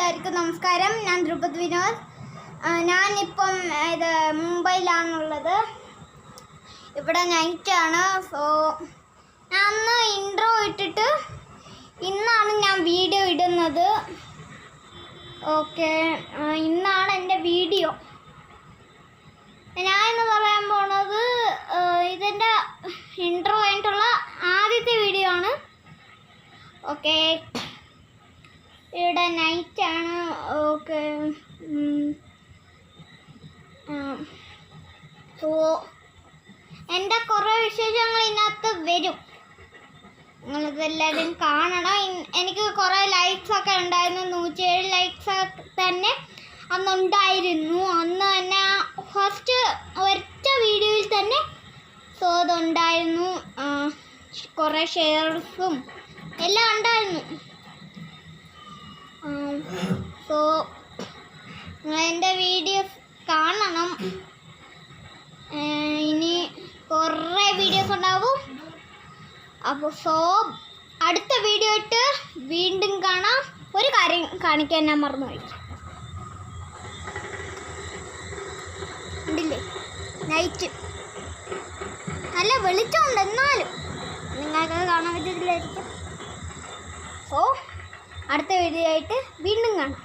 എല്ലാവർക്കും നമസ്കാരം. ഞാൻ ധ്രുപദ് വിനോദ്. ഞാനിപ്പം മുംബൈയിലാണുള്ളത്. ഇവിടെ നൈറ്റാണ്. സോ ഞാൻ അന്ന് ഇൻട്രോ ഇട്ടിട്ട് ഇന്നാണ് ഞാൻ വീഡിയോ ഇടുന്നത്. ഓക്കെ, ഇന്നാണ് എൻ്റെ വീഡിയോ. ഞാനിന്ന് പറയാൻ പോണത് ഇതിൻ്റെ ഇൻട്രോ ആയിട്ടുള്ള ആദ്യത്തെ വീഡിയോ ആണ്. ഓക്കെ, ഇവിടെ നൈറ്റാണ്. ഓക്കെ, സോ എൻ്റെ കുറേ വിശേഷങ്ങൾ ഇതിനകത്ത് വരും. നിങ്ങളിതെല്ലാവരും കാണണം. എനിക്ക് കുറേ ലൈക്സൊക്കെ ഉണ്ടായിരുന്നു. 107 ലൈക്സ് തന്നെ അന്നുണ്ടായിരുന്നു. അന്ന് തന്നെ ഫസ്റ്റ് ഒറ്റ വീഡിയോയിൽ തന്നെ സോ അതുണ്ടായിരുന്നു. കുറേ ഷെയർസും എല്ലാം ഉണ്ടായിരുന്നു. സോ എൻ്റെ വീഡിയോസ് കാണണം. ഇനി കുറേ വീഡിയോസ് ഉണ്ടാവും. അപ്പോൾ സോ അടുത്ത വീഡിയോ ഇട്ട് വീണ്ടും കാണാം. ഒരു കാര്യം കാണിക്കാൻ ഞാൻ മറന്നുപോയി. ഉണ്ടില്ലേ നൈറ്റ് നല്ല വെളിച്ചമുണ്ട്, എന്നാലും നിങ്ങൾക്ക് കാണാൻ പറ്റത്തില്ലായിരിക്കും. സോ അടുത്ത വീഡിയോ ആയിട്ട് വീണ്ടും കാണാം.